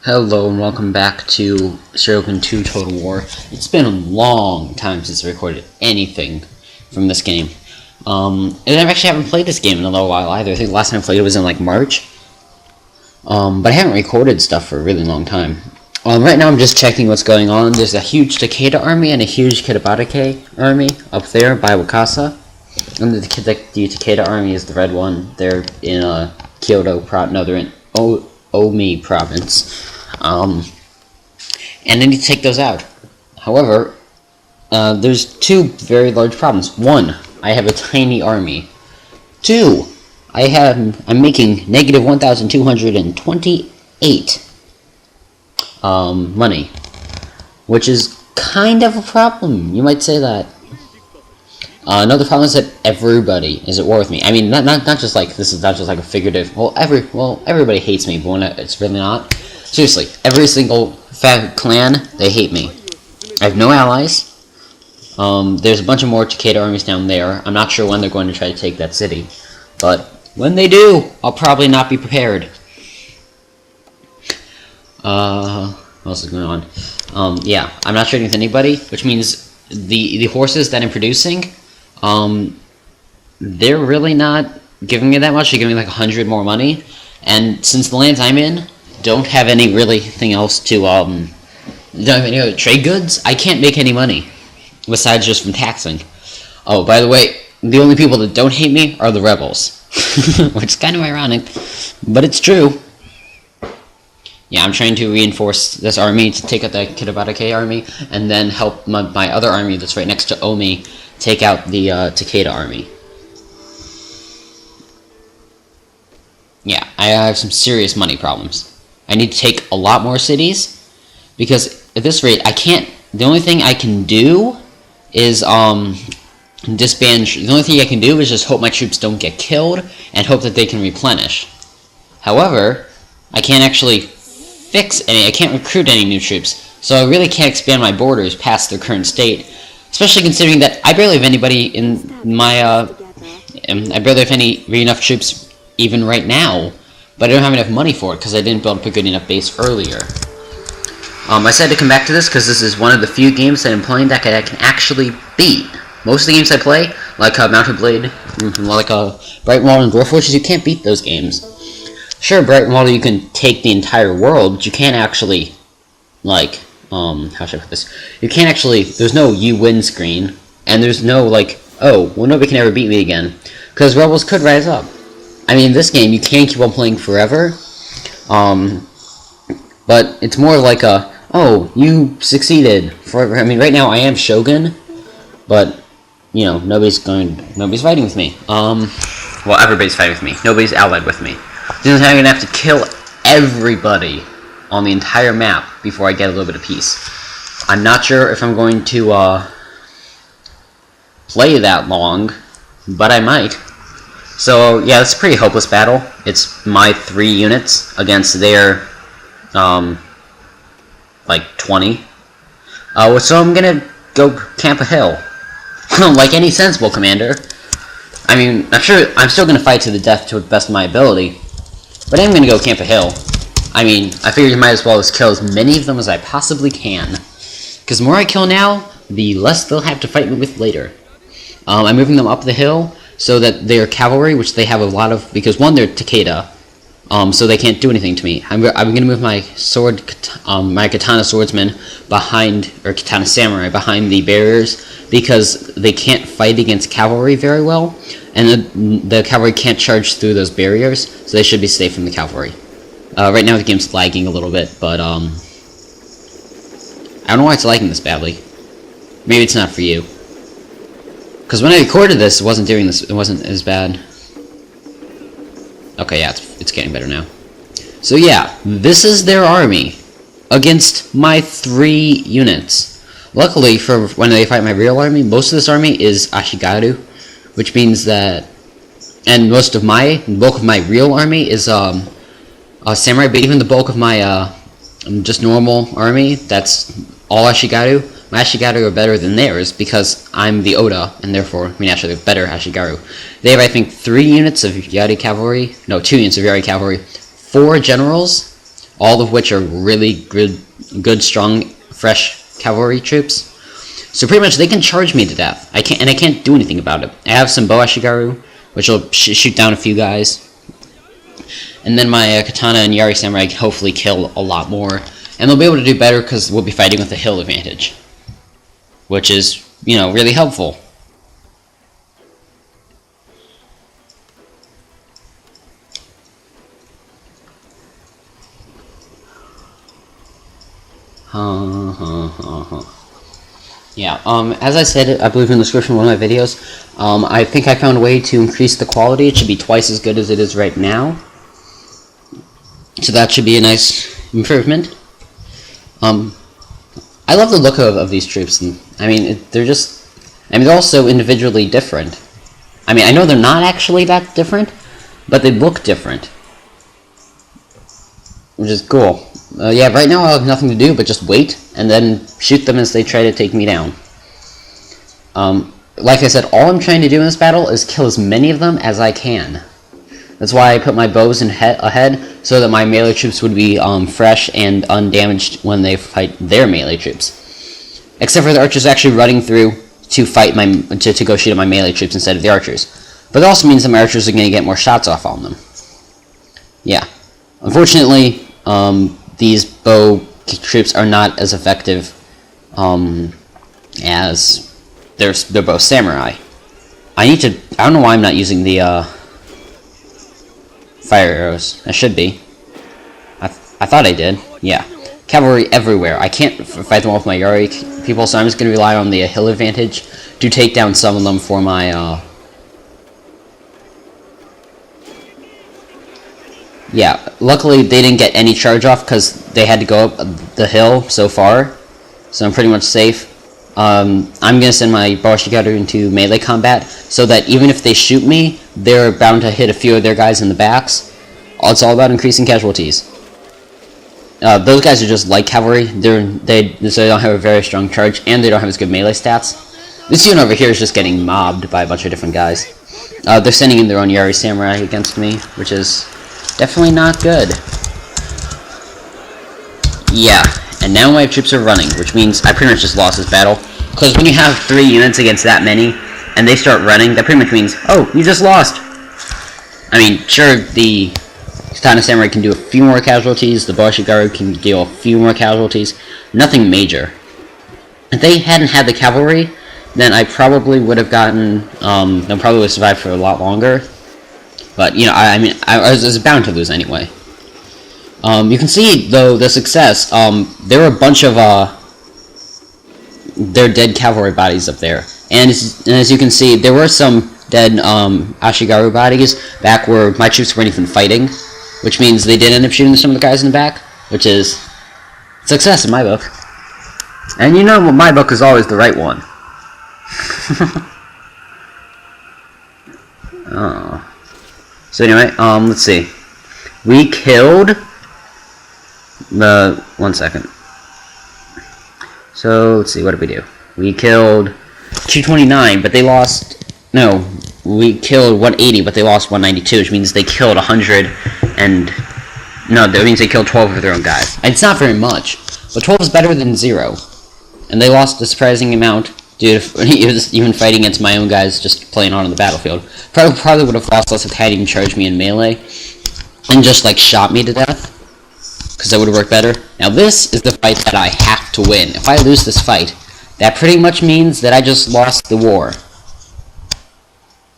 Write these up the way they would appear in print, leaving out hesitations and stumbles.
Hello and welcome back to Shogun 2 Total War. It's been a long time since I recorded anything from this game. And I actually haven't played this game in a little while either. I think the last time I played it was in like March. But I haven't recorded stuff for a really long time. Right now I'm just checking what's going on. There's a huge Takeda army and a huge Kitabatake army up there by Wakasa. And the Takeda army is the red one. They're in Kyoto they're in Omi province. And I need to take those out. However, there's two very large problems. One, I have a tiny army. Two, I'm making negative 1,228 money, which is kind of a problem. You might say that. Another problem is that everybody is at war with me. I mean, not just like this is not just like a figurative. Everybody hates me, but when it's really not. Seriously, every single clan, they hate me. I have no allies. There's a bunch of more Takeda armies down there. I'm not sure when they're going to try to take that city, but when they do, I'll probably not be prepared. What else is going on? Yeah, I'm not trading with anybody, which means the horses that I'm producing, they're really not giving me that much. They're giving me like 100 more money, and since the lands I'm in don't have any really thing else to don't have any other trade goods, I can't make any money besides just from taxing. Oh, by the way, the only people that don't hate me are the rebels, which is kind of ironic, but it's true. Yeah, I'm trying to reinforce this army to take out the Kitabatake army, and then help my other army that's right next to Omi take out the Takeda army. Yeah, I have some serious money problems. I need to take a lot more cities, because at this rate, I can't. The only thing I can do is disband. The only thing I can do is just hope my troops don't get killed and hope that they can replenish. However, I can't actually fix any. I can't recruit any new troops, so I really can't expand my borders past their current state. Especially considering that I barely have anybody in my. I barely have enough troops even right now. But I don't have enough money for it because I didn't build up a good enough base earlier. I decided to come back to this because this is one of the few games that I'm playing that I can actually beat. Most of the games I play, like Mounted Blade, like Bright Wall and Dwarf Fortress, you can't beat those games. Sure, Bright Wall you can take the entire world, but you can't actually, like, how should I put this? You can't actually, there's no you win screen, and there's no, like, oh, well nobody can ever beat me again, because rebels could rise up. I mean, in this game, you can keep on playing forever, but it's more like a, oh, you succeeded forever. I mean, right now I am Shogun, but, you know, nobody's fighting with me. Well, everybody's fighting with me. Nobody's allied with me. Then I'm gonna have to kill everybody on the entire map before I get a little bit of peace. I'm not sure if I'm going to, play that long, but I might. So, yeah, it's a pretty hopeless battle. It's my 3 units against their, like, 20. So I'm gonna go camp a hill. Like any sensible commander. I mean, I'm still gonna fight to the death to the best of my ability, but I'm gonna go camp a hill. I mean, I figured you might as well just kill as many of them as I possibly can. Because the more I kill now, the less they'll have to fight me with later. I'm moving them up the hill, so that they are cavalry, which they have a lot of, because one, they're Takeda, so they can't do anything to me. I'm going to move my my katana swordsman behind, or katana samurai behind the barriers, because they can't fight against cavalry very well, and the cavalry can't charge through those barriers, so they should be safe from the cavalry. Right now the game's lagging a little bit, but I don't know why it's lagging this badly. Maybe it's not for you. Because when I recorded this, it wasn't as bad. Okay, yeah, it's getting better now. So yeah, this is their army against my 3 units. Luckily, for when they fight my real army, most of this army is Ashigaru, which means that, and the bulk of my real army is samurai, but even the bulk of my just normal army, that's all Ashigaru. My Ashigaru are better than theirs because I'm the Oda, and therefore, I mean, actually, they're better Ashigaru. They have, I think, 3 units of Yari cavalry, no, 2 units of Yari cavalry, 4 generals, all of which are really good, strong, fresh cavalry troops. So pretty much they can charge me to death. I can't do anything about it. I have some bow ashigaru, which will shoot down a few guys. And then my katana and Yari Samurai hopefully kill a lot more. And they'll be able to do better because we'll be fighting with a hill advantage. Which is, you know, really helpful. Yeah, as I said, I believe in the description of one of my videos, I think I found a way to increase the quality. It should be twice as good as it is right now. So that should be a nice improvement. I love the look of these troops, and I mean, they're also individually different. I mean, I know they're not actually that different, but they look different. Which is cool. Yeah, right now I have nothing to do but just wait, and then shoot them as they try to take me down. Like I said, all I'm trying to do in this battle is kill as many of them as I can. That's why I put my bows ahead, so that my melee troops would be fresh and undamaged when they fight their melee troops. Except for the archers actually running through to fight to go shoot at my melee troops instead of the archers. But it also means that my archers are going to get more shots off on them. Yeah. Unfortunately, these bow troops are not as effective as their bow samurai. I don't know why I'm not using the fire arrows. I should be. I thought I did. Yeah. Cavalry everywhere. I can't fight them all with my Yari people, so I'm just going to rely on the hill advantage to take down some of them for my yeah, luckily they didn't get any charge off because they had to go up the hill so far, so I'm pretty much safe. I'm going to send my Boshigaru into melee combat so that even if they shoot me, they're bound to hit a few of their guys in the backs. It's all about increasing casualties. Those guys are just light cavalry, so they don't have a very strong charge, and they don't have as good melee stats. This unit over here is just getting mobbed by a bunch of different guys. They're sending in their own Yari Samurai against me, which is definitely not good. Yeah, and now my troops are running, which means I pretty much just lost this battle. Because when you have 3 units against that many, and they start running, that pretty much means, oh, you just lost. I mean, sure, the Katana Samurai can do a few more casualties, the Boshigaru can deal a few more casualties, nothing major. If they hadn't had the cavalry, then I probably would have gotten, then probably would have survived for a lot longer. But, you know, I mean, I was bound to lose anyway. You can see, though, the success. There were a bunch of their dead cavalry bodies up there. And as you can see, there were some dead Ashigaru bodies back where my troops weren't even fighting. Which means they did end up shooting some of the guys in the back. Which is success in my book. And you know my book is always the right one. Oh. So anyway, let's see. We killed the... 1 second. So, let's see, what did we do? We killed 229, but they lost... No, we killed 180, but they lost 192, which means they killed 100 and... No, that means they killed 12 of their own guys. And it's not very much, but 12 is better than 0. And they lost a surprising amount due to even fighting against my own guys just playing on the battlefield. Probably would have lost less if they hadn't even charged me in melee and just like shot me to death, because that would have worked better. Now this is the fight that I have to win. If I lose this fight, that pretty much means that I just lost the war.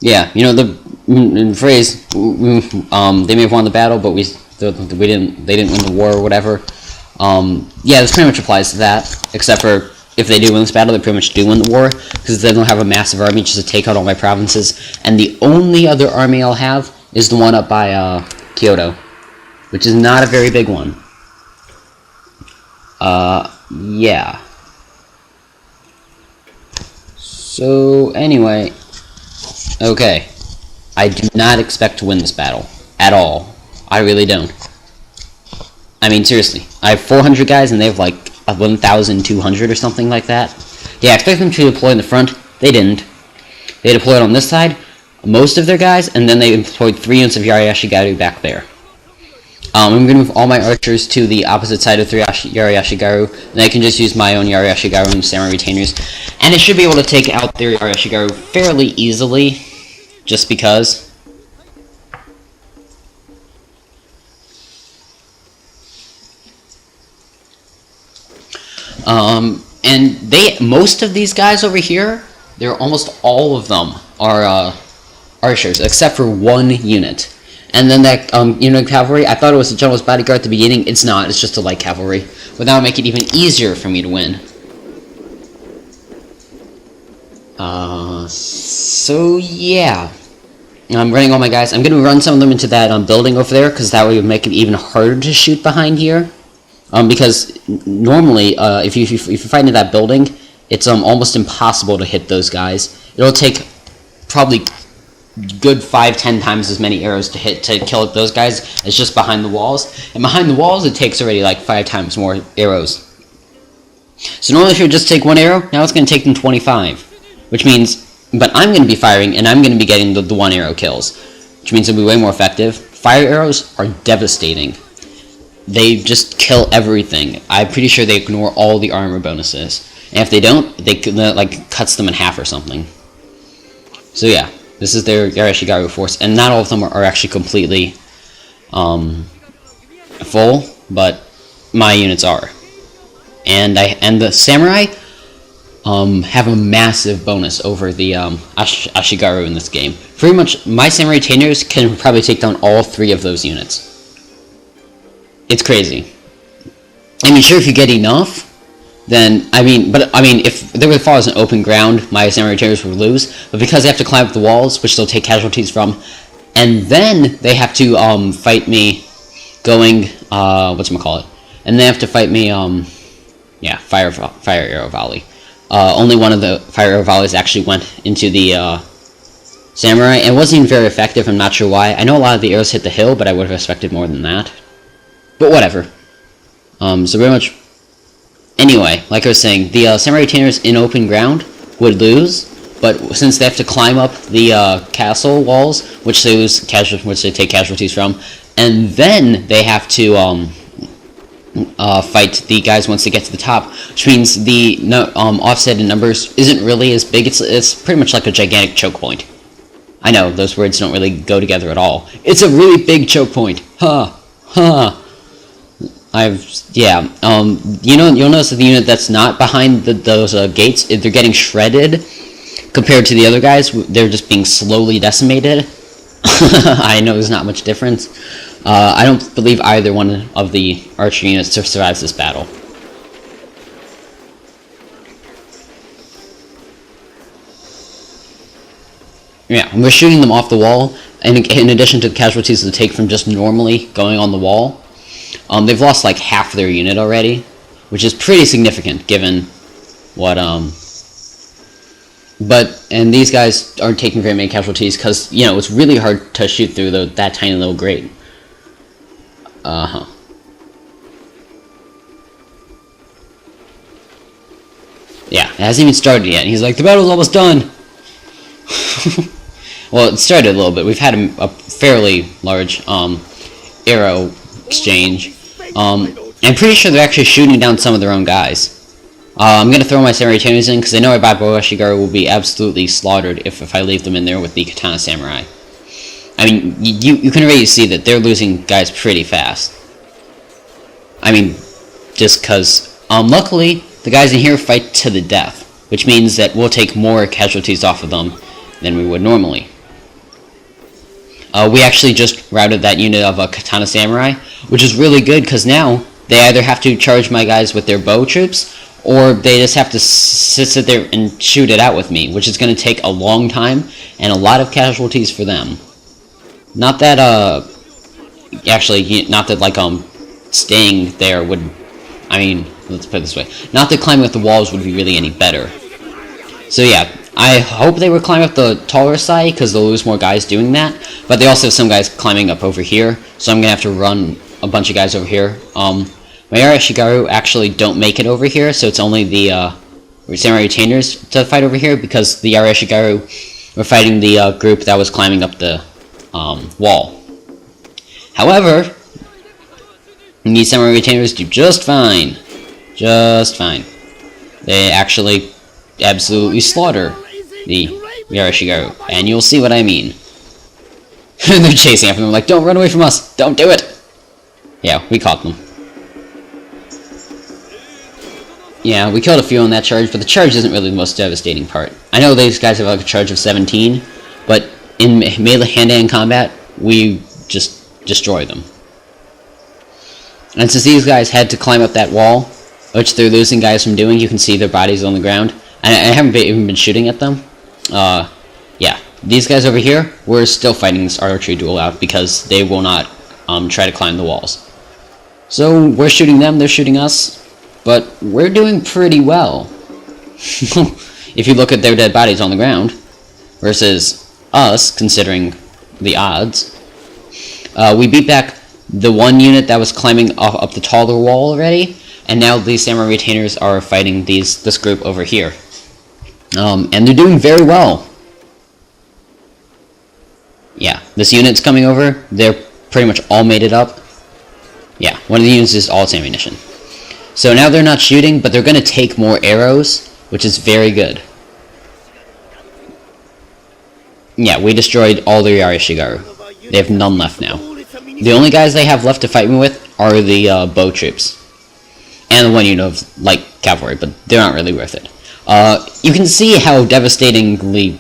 Yeah, you know the phrase, they may have won the battle, but they didn't win the war or whatever. Yeah, this pretty much applies to that, except for if they do win this battle, they pretty much do win the war, because then they'll have a massive army just to take out all my provinces, and the only other army I'll have is the one up by Kyoto, which is not a very big one. Yeah. So, anyway, okay. I do not expect to win this battle, at all. I really don't. I mean, seriously, I have 400 guys and they have like 1,200 or something like that. Yeah, I expect them to deploy in the front. They didn't. They deployed on this side, most of their guys, and then they employed 3 units of Yari Ashigaru back there. I'm going to move all my archers to the opposite side of the Yara Yashigaru, and I can just use my own Yara Yashigaru and Samurai Retainers, and it should be able to take out their Yara Yashigaru fairly easily, just because. And most of these guys over here, almost all of them are archers, except for one unit. And then that unit of cavalry, I thought it was a general's bodyguard at the beginning. It's not. It's just a light cavalry. But that would make it even easier for me to win. So yeah, I'm running all my guys. I'm going to run some of them into that building over there, because that would make it even harder to shoot behind here. Because normally, if you're fighting in that building, it's almost impossible to hit those guys. It'll take probably good 5-10 times as many arrows to kill those guys as just behind the walls. And behind the walls, it takes already like 5 times more arrows. So normally, if you would just take one arrow, now it's going to take them 25, which means. But I'm going to be firing, and I'm going to be getting the 1 arrow kills, which means it'll be way more effective. Fire arrows are devastating. They just kill everything. I'm pretty sure they ignore all the armor bonuses. And if they don't, like cuts them in half or something. So yeah, this is their Yarashigaru force, and not all of them are actually completely full, but my units are. And the samurai have a massive bonus over the Ashigaru in this game. Pretty much, my samurai retainers can probably take down all 3 of those units. It's crazy. I mean, sure, if you get enough, then, if they were to fall as an open ground, my samurai retainers would lose, but because they have to climb up the walls, which they'll take casualties from, and then they have to, fight me whatchamacallit, and they have to fight me, fire arrow volley. Only one of the fire arrow volleys actually went into the, samurai, and it wasn't even very effective. I'm not sure why. I know a lot of the arrows hit the hill, but I would have expected more than that. But whatever. So very much. Anyway, like I was saying, the samurai retainers in open ground would lose, but since they have to climb up the castle walls, which they take casualties from, and then they have to fight the guys once they get to the top, which means the offset in numbers isn't really as big. It's pretty much like a gigantic choke point. I know those words don't really go together at all. It's a really big choke point. You'll notice that the unit that's not behind those gates, they're getting shredded compared to the other guys. They're just being slowly decimated. I know there's not much difference. I don't believe either one of the archer units survives this battle. Yeah, we're shooting them off the wall, and in addition to the casualties they take from just normally going on the wall, they've lost like half their unit already, which is pretty significant given what, and these guys aren't taking very many casualties because, it's really hard to shoot through that tiny little grate. Yeah, it hasn't even started yet, and he's like, the battle's almost done! Well, it started a little bit. We've had a fairly large, arrow exchange. I'm pretty sure they're actually shooting down some of their own guys. I'm going to throw my samurai retainers in, because I know my Babo Ashigaru will be absolutely slaughtered if I leave them in there with the Katana Samurai. I mean, you can already see that they're losing guys pretty fast. I mean, just because, luckily, the guys in here fight to the death, which means that we'll take more casualties off of them than we would normally. We actually just routed that unit of Katana Samurai, which is really good because now they either have to charge my guys with their bow troops, or they just have to sit there and shoot it out with me, which is going to take a long time and a lot of casualties for them. Not that, staying there would, let's put it this way, not that climbing up the walls would be really any better. So yeah, I hope they would climb up the taller side, because they'll lose more guys doing that, but they also have some guys climbing up over here, so I'm going to have to run a bunch of guys over here. My Yarashigaru actually don't make it over here, so it's only the Samurai Retainers to fight over here, because the Yarashigaru were fighting the group that was climbing up the wall. However, And these samurai retainers do just fine. Just fine. They actually absolutely slaughter the Yaroshigaru, and you'll see what I mean. And they're chasing after them like, don't run away from us! Don't do it! Yeah, we caught them. Yeah, we killed a few on that charge, but the charge isn't really the most devastating part. I know these guys have like a charge of 17, but in melee hand-to-hand combat, we just destroy them. And since these guys had to climb up that wall, which they're losing guys from doing, you can see their bodies on the ground. And I haven't even been shooting at them. Yeah, these guys over here, we're still fighting this archery duel out because they will not try to climb the walls. So we're shooting them, they're shooting us, but we're doing pretty well. If you look at their dead bodies on the ground, versus us, considering the odds. We beat back the one unit that was climbing up the taller wall already, and now these samurai retainers are fighting this group over here. And they're doing very well. Yeah, this unit's coming over. They're pretty much all mated up. Yeah, one of the units is all its ammunition. So now they're not shooting, but they're going to take more arrows, which is very good. Yeah, we destroyed all their Yaroshigaru. They have none left now. The only guys they have left to fight me with are the bow troops. And the one unit of light cavalry, but they're not really worth it. You can see how devastatingly,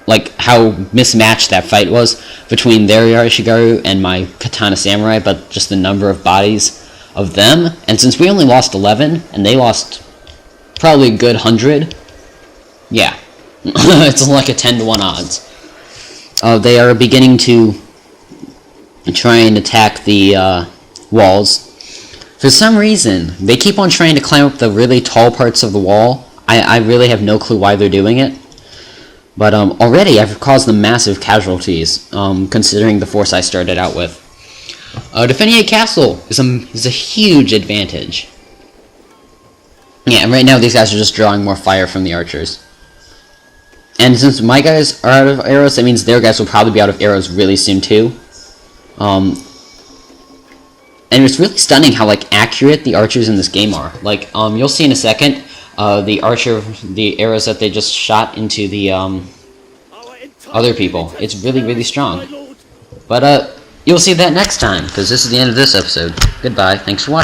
like, how mismatched that fight was between their Yaroshigaru and my Katana Samurai, but just the number of bodies of them. And since we only lost 11, and they lost probably a good 100, yeah, it's like a 10-to-1 odds. They are beginning to try and attack the walls. For some reason, they keep on trying to climb up the really tall parts of the wall. I really have no clue why they're doing it. But already I've caused them massive casualties, considering the force I started out with. Defending a castle is a huge advantage. Yeah, and right now these guys are just drawing more fire from the archers. And since my guys are out of arrows, that means their guys will probably be out of arrows really soon too. And it's really stunning how accurate the archers in this game are. You'll see in a second, the arrows that they just shot into the other people. It's really, really strong. But you'll see that next time, because this is the end of this episode. Goodbye. Thanks for watching.